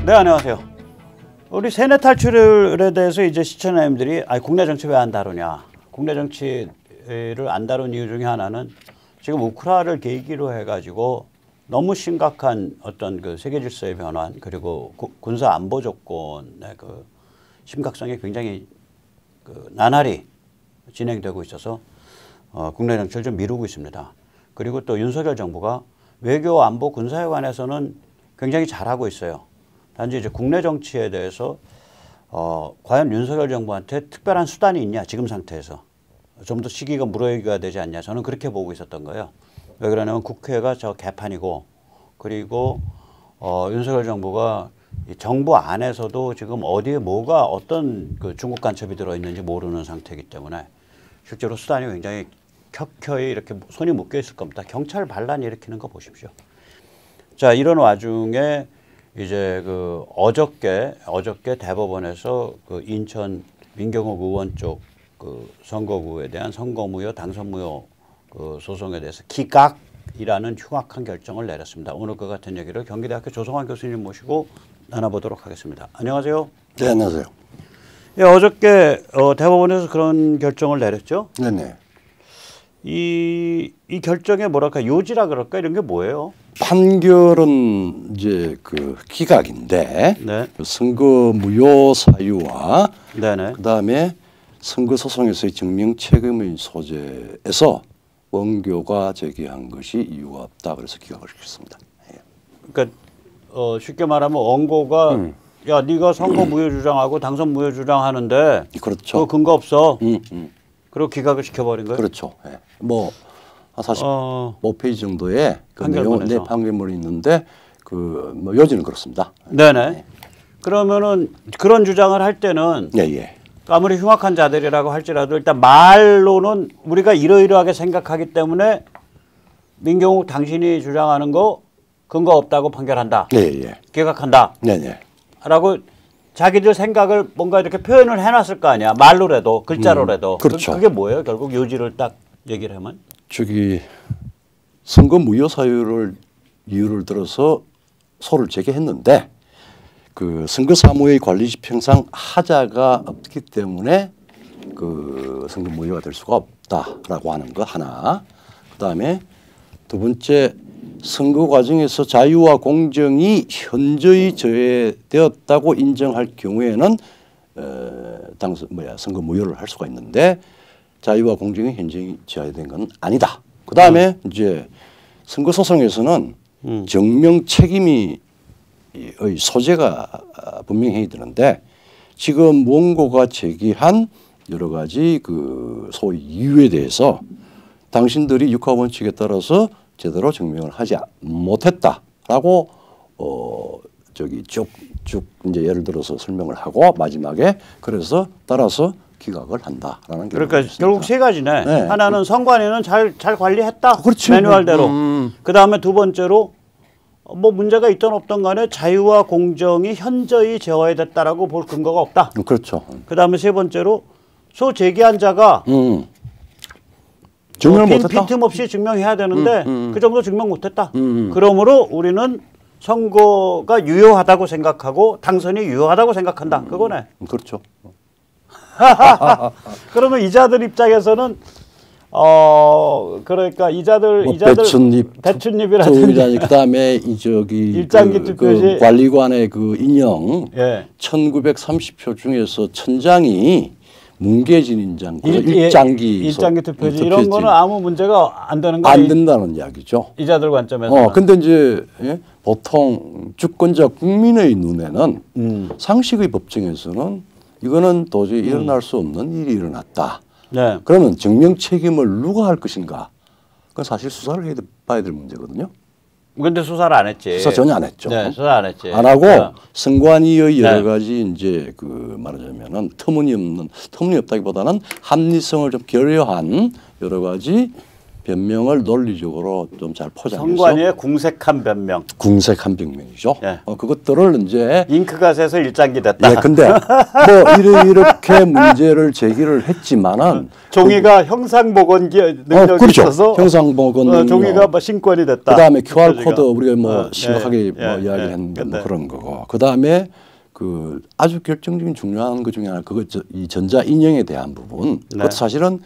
네, 안녕하세요. 우리 세뇌 탈출에 대해서 이제 시청자님들이 국내 정치 왜 안 다루냐. 국내 정치를 안 다룬 이유 중에 하나는 지금 우크라이나를 계기로 해가지고 너무 심각한 어떤 그 세계 질서의 변환 그리고 군사 안보 조건의 그 심각성이 굉장히 그 나날이 진행되고 있어서 국내 정치를 좀 미루고 있습니다. 그리고 또 윤석열 정부가 외교 안보 군사에 관해서는 굉장히 잘하고 있어요. 단지 이제 국내 정치에 대해서 과연 윤석열 정부한테 특별한 수단이 있냐 지금 상태에서 좀 더 시기가 무르익어야 되지 않냐 저는 그렇게 보고 있었던 거예요. 왜 그러냐면 국회가 저 개판이고 그리고 윤석열 정부가 이 정부 안에서도 지금 어디에 뭐가 어떤 그 중국 간첩이 들어있는지 모르는 상태이기 때문에 실제로 수단이 굉장히 켜켜이 이렇게 손이 묶여 있을 겁니다. 경찰 반란 일으키는 거 보십시오. 자, 이런 와중에 이제 그 어저께 대법원에서 그 인천 민경욱 의원 쪽 그 선거구에 대한 선거무효 당선무효 그 소송에 대해서 기각이라는 흉악한 결정을 내렸습니다. 오늘 그 같은 얘기를 경기대학교 조성환 교수님 모시고 나눠보도록 하겠습니다. 안녕하세요. 네, 안녕하세요. 예, 어저께 대법원에서 그런 결정을 내렸죠. 네네. 이 결정에 뭐랄까 요지라 그럴까 이런 게 뭐예요? 판결은 이제 그 기각인데 네. 선거 무효 사유와 네네. 그다음에 선거 소송에서의 증명 책임의 소재에서 원교가 제기한 것이 이유가 없다 그래서 기각을 시켰습니다. 예. 그러니까 쉽게 말하면 원고가 야 네가 선거 무효 주장하고 당선 무효 주장하는데 그렇죠. 그 근거 없어. 그리고 기각을 시켜버린 거예요. 그렇죠. 예. 뭐 45페이지 정도의 그 내용의 판결문이 있는데 그 뭐 요지는 그렇습니다. 네네. 네. 그러면은 그런 주장을 할 때는 예. 아무리 흉악한 자들이라고 할지라도 일단 말로는 우리가 이러이러하게 생각하기 때문에 민경욱 당신이 주장하는 거 근거 없다고 판결한다. 예. 기각한다. 네네. 라고 자기들 생각을 뭔가 이렇게 표현을 해놨을 거 아니야. 말로라도 글자로라도. 그렇죠. 그게 뭐예요? 결국 요지를 딱 얘기를 하면. 저기 선거 무효 사유를 이유를 들어서 소를 제기했는데 그 선거 사무의 관리 집행상 하자가 없기 때문에 그 선거 무효가 될 수가 없다라고 하는 거 하나. 그다음에 두 번째 선거 과정에서 자유와 공정이 현저히 저해되었다고 인정할 경우에는 선거 무효를 할 수가 있는데 자유와 공정이 현저히 저해된 건 아니다. 그다음에 이제 선거 소송에서는 증명 책임이 소재가 분명히 되는데 지금 원고가 제기한 여러 가지 그 소위 이유에 대해서 당신들이 육하 원칙에 따라서 제대로 증명을 하지 못했다라고 저기 쭉 이제 예를 들어서 설명을 하고 마지막에 그래서 따라서 기각을 한다라는 게 그러니까 결국 세 가지네. 네. 하나는 선관위는 잘 관리했다. 그렇지. 매뉴얼대로. 그 다음에 두 번째로 뭐 문제가 있던 없던 간에 자유와 공정이 현저히 제어됐다라고 볼 근거가 없다. 그렇죠. 그 다음에 세 번째로 소 제기한 자가 증명을 못했다. 빈틈없이 증명해야 되는데 그 정도 증명 못했다. 그러므로 우리는 선거가 유효하다고 생각하고 당선이 유효하다고 생각한다. 그거네. 그렇죠. 그러면 이자들 입장에서는 그러니까 이자들 배춧잎이라든지 그다음에 이 저기 일장기 투표지 그 관리관의 그 인형 예. 1930표 중에서 1000장이 문계진 인장 일장기 투표지 이런 거는 아무 문제가 안 되는 거예요. 안 된다는 이야기죠. 이자들 관점에서. 근데 이제 보통 주권자 국민의 눈에는 상식의 법정에서는 이거는 도저히 일어날 수 없는 일이 일어났다. 네. 그러면 증명 책임을 누가 할 것인가? 그건 사실 수사를 해봐야 될 문제거든요. 그런데 수사를 안 했지. 수사 전혀 안 했죠. 네, 수사 안 했지. 안 하고 선관위의 여러 가지 이제 그 말하자면은 터무니없다기보다는 합리성을 좀 결여한 여러 가지 변명을 논리적으로 좀 잘 포장해서 선관위의 궁색한 변명. 궁색한 변명이죠. 예. 그것들을 이제 잉크가 새서 일장기 됐다. 예, 근데 뭐 이렇게 문제를 제기를 했지만은 종이가 형상복원 능력이 그렇죠. 있어서 형상복원 능력. 종이가 뭐 신권이 됐다. 그다음에 QR 코드 우리가 뭐 심각하게 예, 뭐 예, 이야기했는데 예. 뭐 그런 거고. 그다음에 그 아주 결정적인 중요한 것 중에 하나 그거 이 전자 인형에 대한 부분. 네. 그것도 사실은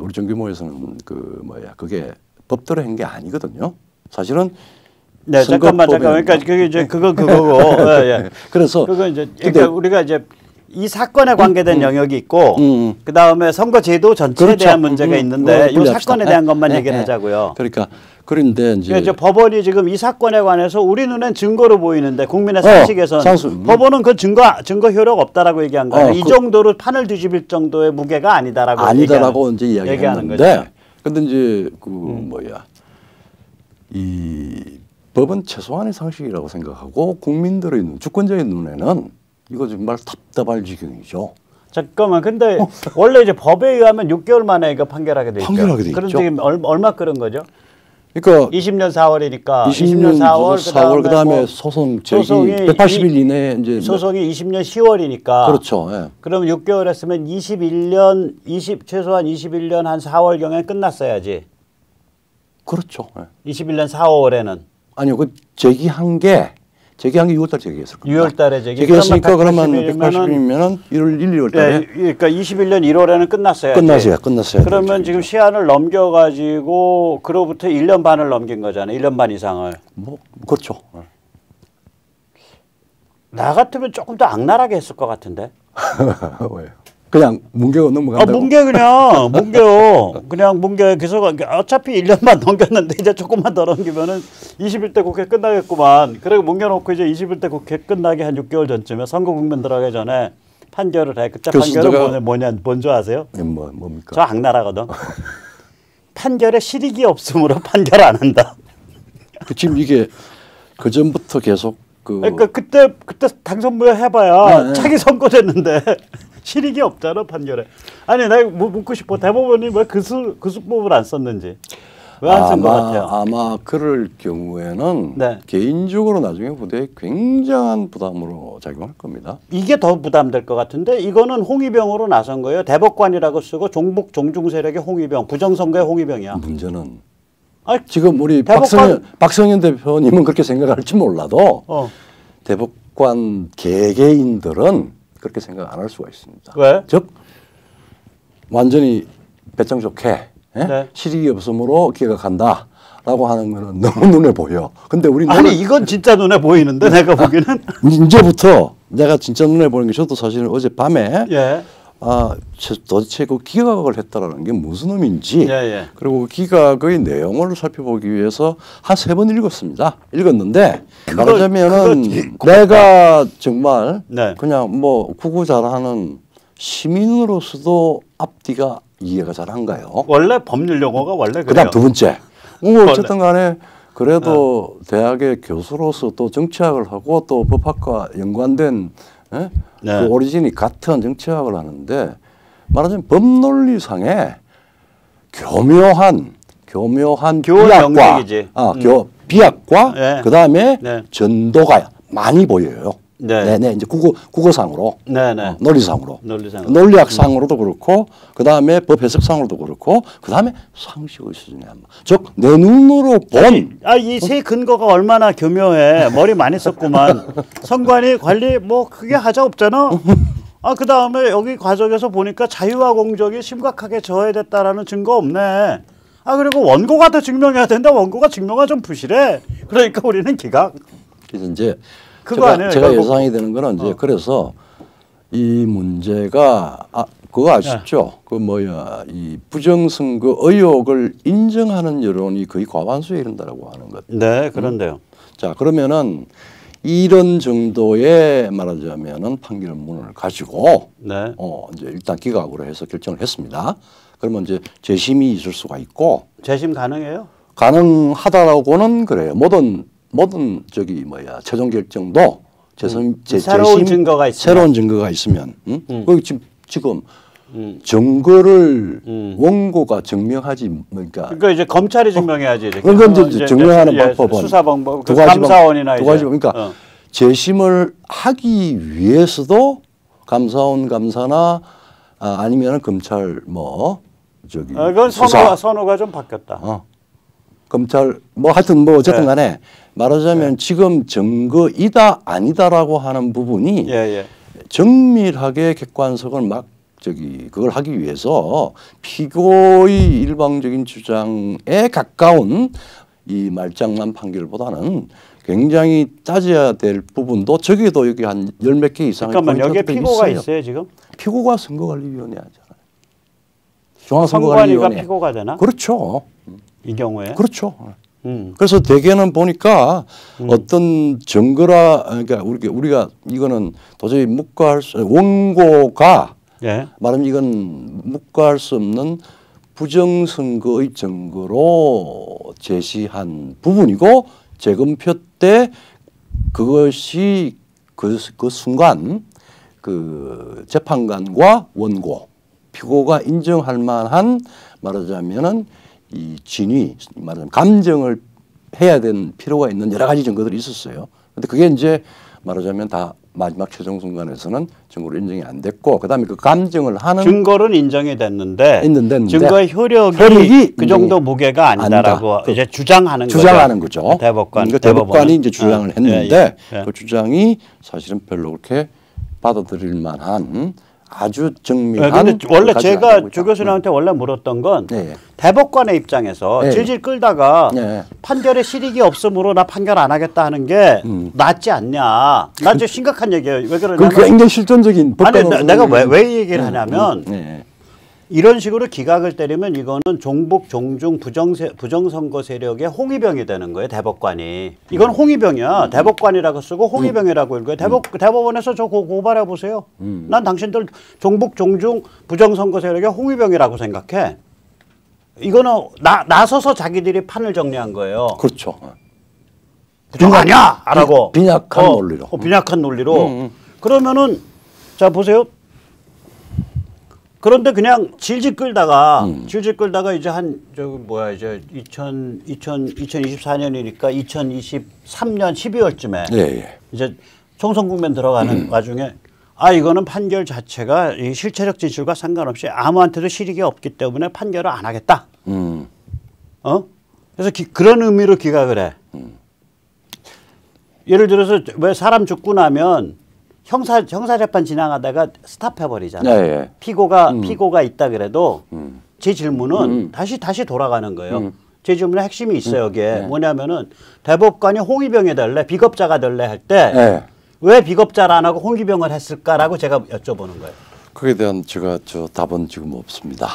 우리 정규모에서는 그 뭐야 그게 법대로 한 게 아니거든요. 사실은 네, 잠깐만. 그러니까 그게 이제 그거고. 예, 예. 그래서 그거 이제 그러니까 우리가 이제 이 사건에 관계된 영역이 있고 그 다음에 선거 제도 전체에 그렇죠. 대한 문제가 있는데 이 분리합시다. 사건에 대한 것만 예, 얘기를 예. 하자고요. 그러니까 그런데 이제 법원이 지금 이 사건에 관해서 우리 눈엔 증거로 보이는데 국민의 상식에서는 상식. 법원은 그 증거 효력 없다라고 얘기한 거예요. 이 정도로 판을 뒤집을 정도의 무게가 아니다라고 이제 얘기하는 이야기했는데 거죠. 근데 이제 그 뭐야 이 법은 최소한의 상식이라고 생각하고 국민들의 주권자의 눈에는 이거 정말 답답할 지경이죠. 잠깐만. 근데 원래 이제 법에 의하면 6개월 만에 이거 판결하게 돼 있죠. 판결하게 돼 그럼 있죠. 지금 얼마 끓은 거죠? 그러니까 20년 4월이니까 20년 4월 그다음에 소송 제기 소송이 180일 이내에 이제 소송이 20년 10월이니까 그렇죠. 예. 그럼 6개월 했으면 21년 최소한 21년 한 4월 경에 끝났어야지. 그렇죠. 예. 21년 4월에는 아니요. 그 제기한 게 6월달 제기했을 겁니다. 6월달에 제기했으니까 그러면 180일이면은 1월 1, 2월 달에 그러니까 21년 1월에는 끝났어야지. 끝났어야. 그러면 지금 시한을 넘겨 가지고 그로부터 1년 반을 넘긴 거잖아요. 1년 반 이상을. 뭐 그렇죠. 나 같으면 조금 더 악랄하게 했을 것 같은데. 왜요? 그냥 뭉개고 넘어간다고. 그냥 뭉개 계속 어차피 1년만 넘겼는데 이제 조금만 더 넘기면은 21대 국회 끝나겠구만. 그리고 뭉개놓고 이제 21대 국회 끝나기 한 6개월 전쯤에 선거 국면 들어가기 전에 판결을 해. 그때 판결은 뭔지 아세요? 뭡니까? 저 악랄하거든. 판결에 실익이 없으므로 판결 안 한다. 지금 이게 그 전부터 계속 그러니까 그때 당선부여 해봐야 차기 선거됐는데 실익이 없잖아 판결에. 아니 내가 묻고 싶어. 대법원이 왜 그 수법을 안 썼는지. 왜 안 쓴 것 같아요? 아마 그럴 경우에는 네. 개인적으로 나중에 부대에 굉장한 부담으로 작용할 겁니다. 이게 더 부담될 것 같은데 이거는 홍위병으로 나선 거예요. 대법관이라고 쓰고 종북 종중 세력의 홍위병, 부정선거의 홍위병이야. 문제는 아니, 지금 우리 박성현 대표님은 그렇게 생각할지 몰라도 대법관 개개인들은 그렇게 생각 안 할 수가 있습니다. 왜? 즉 완전히 배짱 좋게 네. 실익이 없으므로 기각한다라고 하는 거는 너무 눈에 보여. 근데 우리 이건 진짜 눈에 보이는데 내가 보기에는 이제부터 내가 진짜 눈에 보는 게 저도 사실은 어제 밤에 예. 도대체 그 기각을 했다라는 게 무슨 의미인지 예. 그리고 기각의 내용을 살펴보기 위해서 한 3번 읽었는데 말하자면은 내가 정말 네. 그냥 뭐 구구 잘하는 시민으로서도 앞뒤가 이해가 잘 안 가요. 원래 법률 용어가 원래 그래요. 그다음 두 번째 어쨌든 간에 그래도 대학의 교수로서 또 정치학을 하고 또 법학과 연관된 그 오리진이 같은 정치학을 하는데 말하자면 법논리상의 교묘한 비약과 비약과 그다음에 전도가 많이 보여요. 이제 국어상으로, 논리학상으로도 그렇고, 그 다음에 법 해석상으로도 그렇고, 그 다음에 상식의 수준에 즉 내 눈으로 본. 이 세 근거가 얼마나 교묘해. 머리 많이 썼구만. 선관위 관리 뭐 크게 하자 없잖아. 그 다음에 여기 과정에서 보니까 자유와 공정이 심각하게 저해됐다라는 증거 없네. 그리고 원고가 더 증명해야 된다. 원고가 증명가 좀 부실해. 그러니까 우리는 기각. 그래서 이제 그거 제가 예상이 되는 거는 이제 그래서 이 문제가 그거 아시죠? 이 부정선거 의혹을 인정하는 여론이 거의 과반수에 이른다라고 하는 것. 네, 그런데요. 자, 그러면은 이런 정도의 말하자면은 판결문을 가지고 이제 일단 기각으로 해서 결정을 했습니다. 그러면 이제 재심이 있을 수가 있고. 재심 가능해요? 가능하다라고는 그래요. 모든 최종 결정도 새로운 증거가 있으면. 새로운 증거가 있으면. 지금 증거를 원고가 증명하지 그러니까 이제 검찰이 증명해야지. 그러니까 이제 증명하는 방법은 수사 방법, 두 가지 감사원이나 두 가지 그러니까 재심을 하기 위해서도 감사원 감사나 아니면 검찰 뭐 저기 그건 선호가 좀 바뀌었다. 검찰 뭐 하여튼 뭐 어쨌든 간에 말하자면 지금 증거이다 아니다라고 하는 부분이 정밀하게 객관성을 막 그걸 하기 위해서 피고의 일방적인 주장에 가까운 이 말장난 판결보다는 굉장히 따져야 될 부분도 적어도 여기 한 열 몇 개 이상의 잠깐만 여기에 피고가 있어요 지금? 피고가 선거관리위원회 하잖아요. 선관위가 피고가 되나? 그렇죠. 이 경우에? 그렇죠. 그래서 대개는 보니까 어떤 증거라 그러니까 우리가 이거는 도저히 묵과할 수 원고가 말하면 이건 묵과할 수 없는 부정선거의 증거로 제시한 부분이고 재검표 때 그것이 그 순간 그 재판관과 원고 피고가 인정할 만한 말하자면은 이 진위 말하자면 감정을 해야 되는 필요가 있는 여러 가지 증거들이 있었어요. 근데 그게 이제 말하자면 다 마지막 최종 순간에서는 증거로 인정이 안 됐고 그다음에 그 감정을 하는 증거는 인정이 됐는데 증거의 효력이 그 정도 무게가 아니다라고 이제 주장하는 거죠. 대법관 대법관이 이제 주장을 했는데 그 주장이 사실은 별로 그렇게 받아들일 만한 아주 정밀한. 근데 원래 제가 조 교수님한테 원래 물었던 건 대법관의 입장에서 질질 끌다가 판결에 실익이 없으므로 나 판결 안 하겠다 하는 게 낫지 않냐. 나 지금 심각한 얘기예요. 왜 그러냐면 굉장히 실존적인. 아니 내가 왜 얘기를 하냐면 이런 식으로 기각을 때리면 이거는 종북 종중 부정선거 세력의 홍위병이 되는 거예요. 대법관이. 이건 홍위병이야. 대법관이라고 쓰고 홍위병이라고 읽어요. 대법원에서 저 고발해 보세요. 난 당신들 종북 종중 부정선거 세력의 홍위병이라고 생각해. 이거는 나서서 자기들이 판을 정리한 거예요. 그렇죠. 부정 아니야! 라고. 빈약한 논리로. 빈약한 논리로. 그러면은 자 보세요. 그런데 그냥 질질 끌다가 이제 이제 2024년이니까 2023년 12월쯤에 이제 총선 국면 들어가는 와중에 이거는 판결 자체가 이 실체적 진술과 상관없이 아무한테도 실익이 없기 때문에 판결을 안 하겠다. 그래서 그런 의미로 기각을 해. 예를 들어서 왜 사람 죽고 나면 형사재판 진행하다가 스탑해버리잖아요. 피고가 있다 그래도 제 질문은 다시 돌아가는 거예요. 제 질문에 핵심이 있어요. 여기에 뭐냐면은 대법관이 홍위병이 될래 비겁자가 될래 할 때 왜 비겁자를 안 하고 홍위병을 했을까라고 제가 여쭤보는 거예요. 그에 대한 제가 답은 지금 없습니다.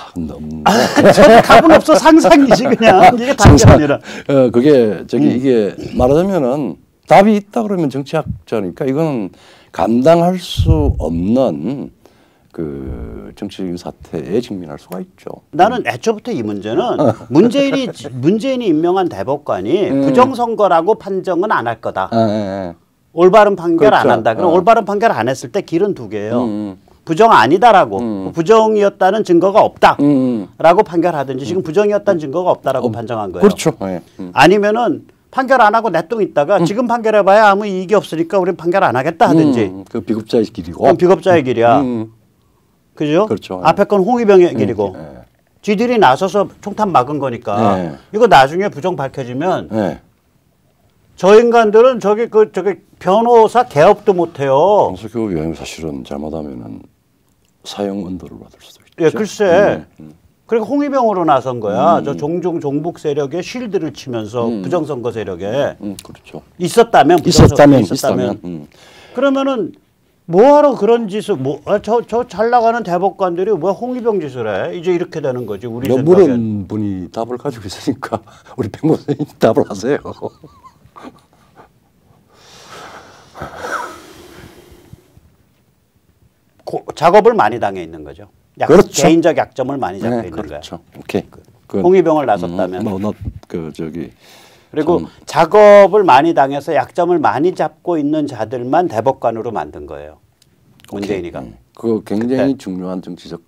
답은 없어. 상상이지 그냥. 이게 답이 아니라. 그게 이게 말하자면은 답이 있다 그러면 정치학자니까 이거는 감당할 수 없는 그 정치적인 사태에 직면할 수가 있죠. 나는 애초부터 이 문제는 문재인이 임명한 대법관이 부정선거라고 판정은 안 할 거다. 올바른 판결 그렇죠. 안 한다. 그럼 올바른 판결 안 했을 때 길은 두 개예요. 부정 아니다라고 부정이었다는 증거가 없다라고 판결하든지 지금 부정이었다는 증거가 없다라고 판정한 거예요. 그렇죠. 아니면은 판결 안 하고 내뚱 있다가 지금 판결해봐야 아무 이익이 없으니까 우리 판결 안 하겠다 하든지. 그 비급자의 길이고. 그건 비겁자의 길이야. 그죠? 그렇죠. 앞에 건 홍위병의 길이고. 쥐들이 나서서 총탄 막은 거니까. 이거 나중에 부정 밝혀지면 저 인간들은 저기 변호사 개업도 못해요. 공소교육 여행 사실은 잘못하면은 사형 언도를 받을 수도 있죠. 글쎄. 그러니까 홍위병으로 나선 거야. 저 종북 세력에 쉴드를 치면서 부정선거 세력에. 그렇죠. 있었다면. 그러면은 뭐하러 그런 짓을 저 잘 나가는 대법관들이 왜 홍위병 짓을 해? 이제 이렇게 되는 거지 우리 생각에. 물은 분이 답을 가지고 있으니까 우리 변호사님 답을 하세요. 작업을 많이 당해 있는 거죠. 그렇죠. 개인적 약점을 많이 잡혀 있는 그렇죠. 거야. 오케이. 홍위병을 나섰다면. 그리고 작업을 많이 당해서 약점을 많이 잡고 있는 자들만 대법관으로 만든 거예요. 문재인이가. 그거 굉장히 중요한 정치적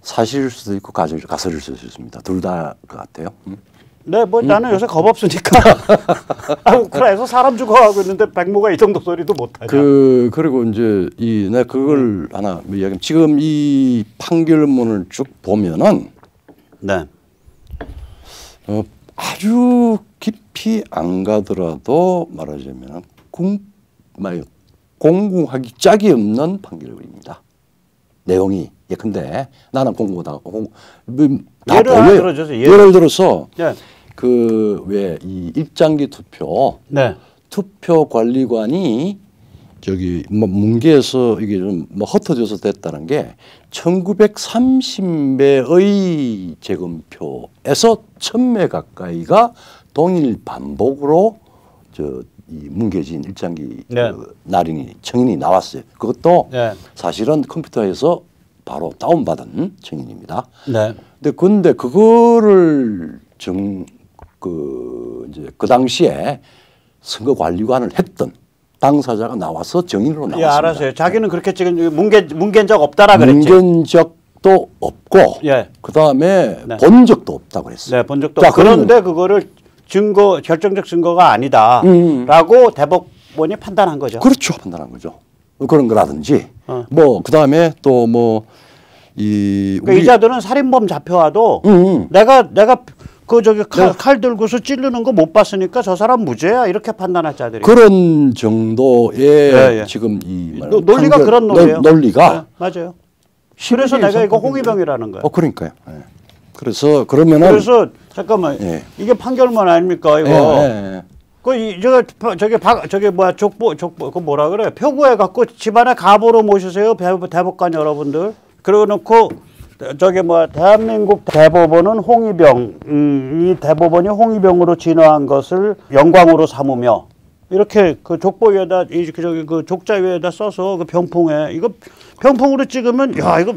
사실일 수도 있고 가설일 수도 있습니다. 둘 다 것 같아요. 네, 뭐 나는 요새 겁 없으니까 우크라이나에서 사람 죽어가고 있는데 백모가 이 정도 소리도 못하냐. 그리고 이제 내가 그걸 하나 이야기하면 지금 이 판결문을 쭉 보면은 네. 아주 깊이 안 가더라도 말하자면 공공하기 짝이 없는 판결입니다. 내용이 예컨대 나는 공고다. 예를 하나 들어주세요. 예를 들어서 네. 그 왜 이 입장기 투표 네. 투표 관리관이 저기 뭐 문계에서 이게 좀 뭐 흩어져서 됐다는 게 1930매의 재검표에서 1000매 가까이가 동일 반복으로 이 뭉개진 일장기 네. 청인이 나왔어요. 그것도 네. 사실은 컴퓨터에서 바로 다운받은 청인입니다. 네. 근데 그거를 그 당시에 선거관리관을 했던 당사자가 나와서 정인으로 나왔습니다. 예, 알았어요. 자기는 그렇게 지금 뭉갠 적 없다라 그랬지. 뭉갠 적도 없고, 예. 그 다음에 네. 본 적도 없다고 그랬어요. 네, 본 적도 없고. 그런데 그거를 결정적 증거가 아니다라고 대법원이 판단한 거죠. 그렇죠. 판단한 거죠. 그런 거라든지, 그 다음에 또 그러니까 이 자들은 살인범 잡혀와도 내가 칼 들고서 찌르는 거 못 봤으니까 저 사람 무죄야 이렇게 판단할 자들이. 그런 정도의 지금 이 논리가 그런 논리예요. 논리가 네, 맞아요. 그래서 내가 이거 홍위병이라는 거예요. 그러니까요. 네. 그래서 잠깐만 예. 이게 판결문 아닙니까 이거? 예. 저기 뭐야 족보 그 뭐라 그래 표구해 갖고 집안에 가보로 모시세요 대법관 여러분들. 그러고 놓고 대한민국 대법원은 이 대법원이 홍위병으로 진화한 것을 영광으로 삼으며 이렇게 그 족보 위에다 그 족자 위에다 써서 그 병풍에 이거 병풍으로 찍으면 야 이거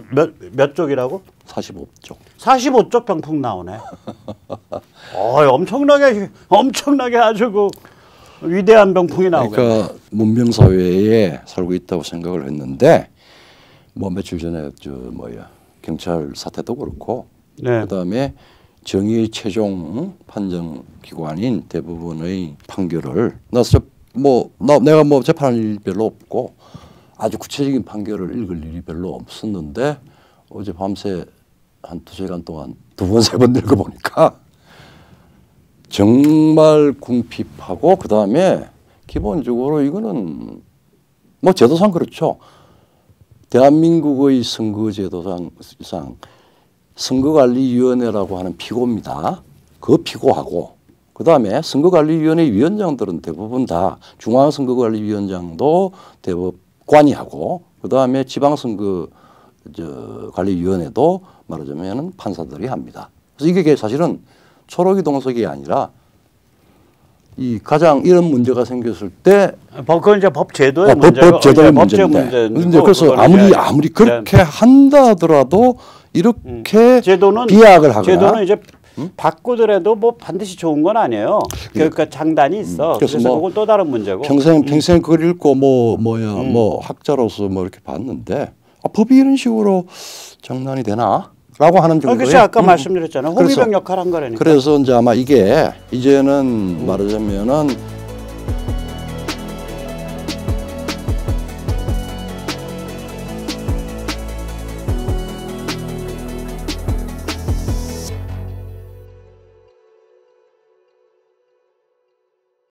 몇 쪽이라고? 45쪽. 45쪽 병풍 나오네. 엄청나게 아주 그 위대한 병풍이 나오네. 그러니까 문명 사회에 살고 있다고 생각을 했는데 며칠 전에 경찰 사태도 그렇고 네. 그다음에 정의의 최종 판정 기관인 대법원의 판결을 내가 재판할 일이 별로 없고 아주 구체적인 판결을 읽을 일이 별로 없었는데 어제 밤새 한 2시간 동안 2번, 3번 읽어보니까 정말 궁핍하고 그다음에 기본적으로 이거는 제도상 그렇죠. 대한민국의 선거제도상 선거관리위원회라고 하는 피고입니다. 그 피고하고 그다음에 선거관리위원회 위원장들은 대부분 다 중앙선거관리위원장도 대법관이 하고 그다음에 지방선거관리위원회도 말하자면 판사들이 합니다. 그래서 이게 사실은 초록이 동석이 아니라 가장 이런 문제가 생겼을 때 그건 이제 법 제도의 문제고 법 제도의 문제인데 그래서 아무리 그렇게 한다 하더라도 이렇게 비약을 하거나 제도는 이제 바꾸더라도 반드시 좋은 건 아니에요. 그러니까 장단이 있어. 그래서 그건 또 다른 문제고. 평생 그걸 읽고 학자로서 이렇게 봤는데 법이 이런 식으로 장난이 되나? 라고 하는 정도의 그렇죠. 아까 말씀드렸잖아요. 홍위병 역할 한 거라니까. 그래서 이제 아마 이게 이제는 말하자면은